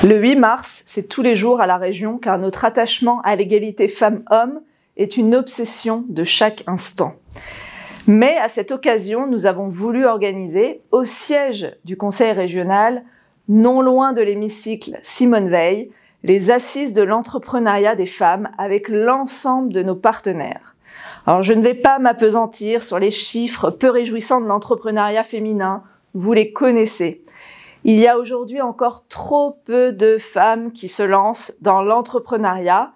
Le 8 mars, c'est tous les jours à la région car notre attachement à l'égalité femmes-hommes est une obsession de chaque instant. Mais à cette occasion, nous avons voulu organiser, au siège du Conseil régional, non loin de l'hémicycle Simone Veil, les assises de l'entrepreneuriat des femmes avec l'ensemble de nos partenaires. Alors je ne vais pas m'appesantir sur les chiffres peu réjouissants de l'entrepreneuriat féminin, vous les connaissez. Il y a aujourd'hui encore trop peu de femmes qui se lancent dans l'entrepreneuriat,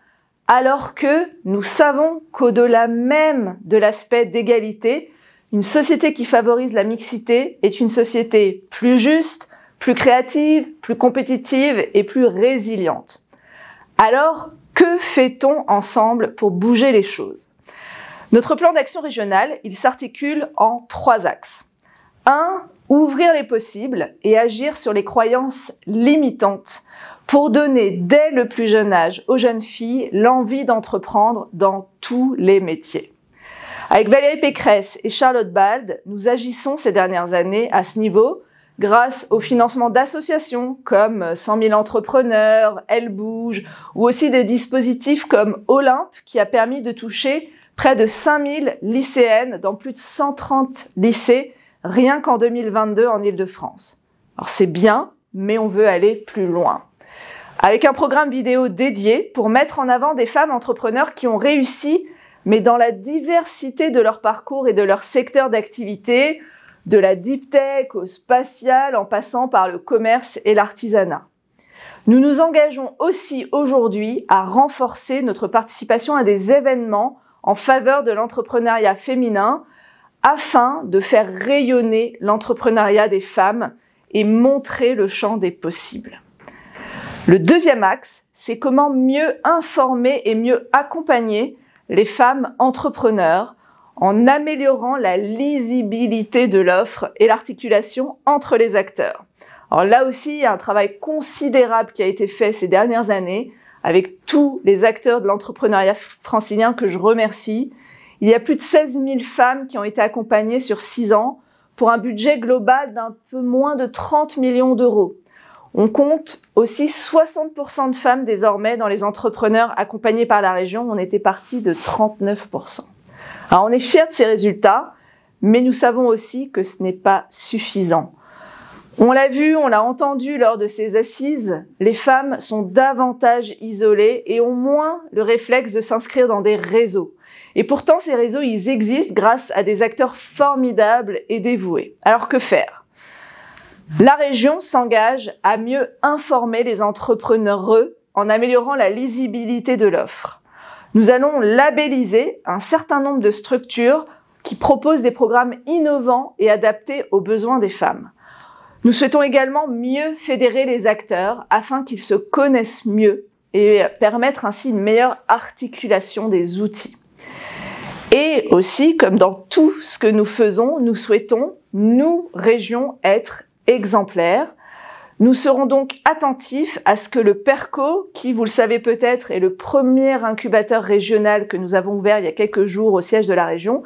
alors que nous savons qu'au-delà même de l'aspect d'égalité, une société qui favorise la mixité est une société plus juste, plus créative, plus compétitive et plus résiliente. Alors, que fait-on ensemble pour bouger les choses? Notre plan d'action régional, il s'articule en 3 axes. 1. Ouvrir les possibles et agir sur les croyances limitantes pour donner dès le plus jeune âge aux jeunes filles l'envie d'entreprendre dans tous les métiers. Avec Valérie Pécresse et Charlotte Bald, nous agissons ces dernières années à ce niveau grâce au financement d'associations comme 100 000 entrepreneurs, Elle bouge, ou aussi des dispositifs comme Olympe qui a permis de toucher près de 5000 lycéennes dans plus de 130 lycées rien qu'en 2022 en Île-de-France. Alors c'est bien, mais on veut aller plus loin. Avec un programme vidéo dédié pour mettre en avant des femmes entrepreneurs qui ont réussi, mais dans la diversité de leur parcours et de leur secteur d'activité, de la deep tech au spatial en passant par le commerce et l'artisanat. Nous nous engageons aussi aujourd'hui à renforcer notre participation à des événements en faveur de l'entrepreneuriat féminin afin de faire rayonner l'entrepreneuriat des femmes et montrer le champ des possibles. Le deuxième axe, c'est comment mieux informer et mieux accompagner les femmes entrepreneurs en améliorant la lisibilité de l'offre et l'articulation entre les acteurs. Alors là aussi, il y a un travail considérable qui a été fait ces dernières années avec tous les acteurs de l'entrepreneuriat francilien que je remercie. Il y a plus de 16 000 femmes qui ont été accompagnées sur 6 ans pour un budget global d'un peu moins de 30 millions d'euros. On compte aussi 60% de femmes désormais dans les entrepreneurs accompagnés par la région. On était parti de 39%. Alors on est fiers de ces résultats, mais nous savons aussi que ce n'est pas suffisant. On l'a vu, on l'a entendu lors de ces assises, les femmes sont davantage isolées et ont moins le réflexe de s'inscrire dans des réseaux. Et pourtant, ces réseaux, ils existent grâce à des acteurs formidables et dévoués. Alors que faire? La région s'engage à mieux informer les entrepreneurs en améliorant la lisibilité de l'offre. Nous allons labelliser un certain nombre de structures qui proposent des programmes innovants et adaptés aux besoins des femmes. Nous souhaitons également mieux fédérer les acteurs afin qu'ils se connaissent mieux et permettre ainsi une meilleure articulation des outils. Et aussi, comme dans tout ce que nous faisons, nous souhaitons, nous, région, être exemplaires. Nous serons donc attentifs à ce que le PERCO, qui, vous le savez peut-être, est le premier incubateur régional que nous avons ouvert il y a quelques jours au siège de la région,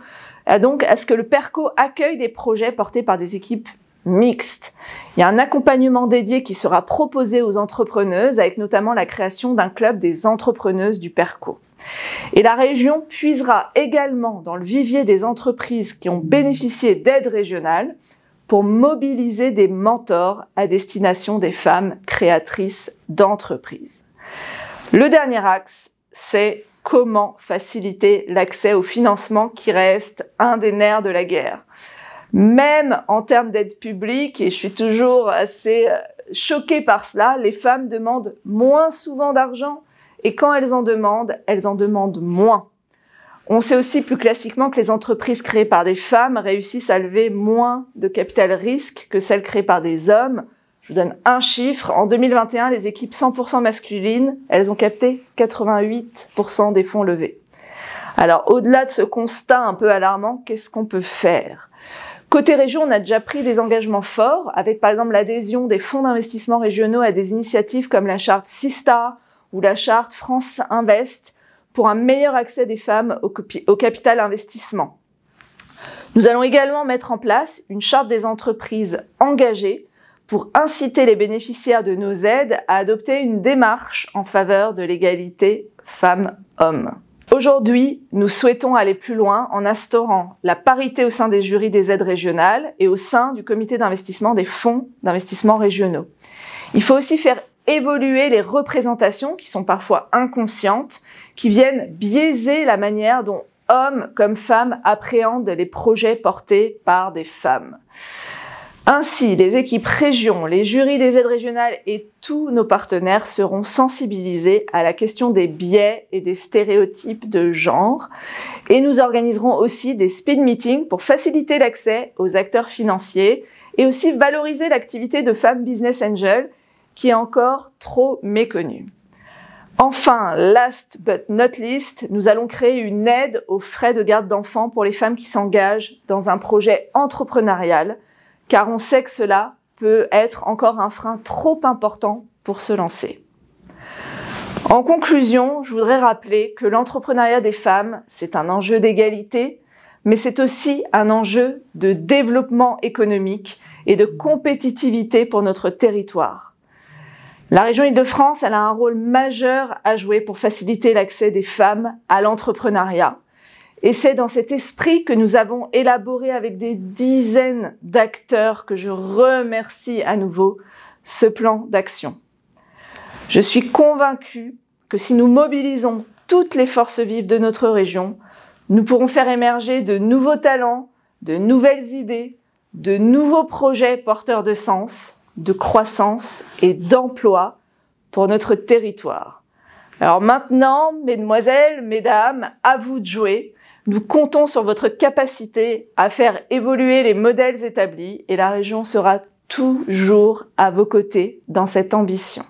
donc à ce que le PERCO accueille des projets portés par des équipes mixtes. Il y a un accompagnement dédié qui sera proposé aux entrepreneuses, avec notamment la création d'un club des entrepreneuses du PERCO. Et la région puisera également dans le vivier des entreprises qui ont bénéficié d'aides régionales pour mobiliser des mentors à destination des femmes créatrices d'entreprises. Le dernier axe, c'est comment faciliter l'accès au financement qui reste un des nerfs de la guerre. Même en termes d'aide publique, et je suis toujours assez choquée par cela, les femmes demandent moins souvent d'argent et quand elles en demandent moins. On sait aussi plus classiquement que les entreprises créées par des femmes réussissent à lever moins de capital risque que celles créées par des hommes. Je vous donne un chiffre. En 2021, les équipes 100% masculines, elles ont capté 88% des fonds levés. Alors, au-delà de ce constat un peu alarmant, qu'est-ce qu'on peut faire? Côté région, on a déjà pris des engagements forts avec par exemple l'adhésion des fonds d'investissement régionaux à des initiatives comme la charte Sista ou la charte France Invest pour un meilleur accès des femmes au capital investissement. Nous allons également mettre en place une charte des entreprises engagées pour inciter les bénéficiaires de nos aides à adopter une démarche en faveur de l'égalité femmes-hommes. Aujourd'hui, nous souhaitons aller plus loin en instaurant la parité au sein des jurys des aides régionales et au sein du comité d'investissement des fonds d'investissement régionaux. Il faut aussi faire évoluer les représentations qui sont parfois inconscientes, qui viennent biaiser la manière dont hommes comme femmes appréhendent les projets portés par des femmes. Ainsi, les équipes régions, les jurys des aides régionales et tous nos partenaires seront sensibilisés à la question des biais et des stéréotypes de genre. Et nous organiserons aussi des speed meetings pour faciliter l'accès aux acteurs financiers et aussi valoriser l'activité de femmes business angels qui est encore trop méconnue. Enfin, last but not least, nous allons créer une aide aux frais de garde d'enfants pour les femmes qui s'engagent dans un projet entrepreneurial, car on sait que cela peut être encore un frein trop important pour se lancer. En conclusion, je voudrais rappeler que l'entrepreneuriat des femmes, c'est un enjeu d'égalité, mais c'est aussi un enjeu de développement économique et de compétitivité pour notre territoire. La région Île-de-France, elle a un rôle majeur à jouer pour faciliter l'accès des femmes à l'entrepreneuriat. Et c'est dans cet esprit que nous avons élaboré avec des dizaines d'acteurs, que je remercie à nouveau, ce plan d'action. Je suis convaincue que si nous mobilisons toutes les forces vives de notre région, nous pourrons faire émerger de nouveaux talents, de nouvelles idées, de nouveaux projets porteurs de sens, de croissance et d'emploi pour notre territoire. Alors maintenant, mesdemoiselles, mesdames, à vous de jouer. Nous comptons sur votre capacité à faire évoluer les modèles établis et la région sera toujours à vos côtés dans cette ambition.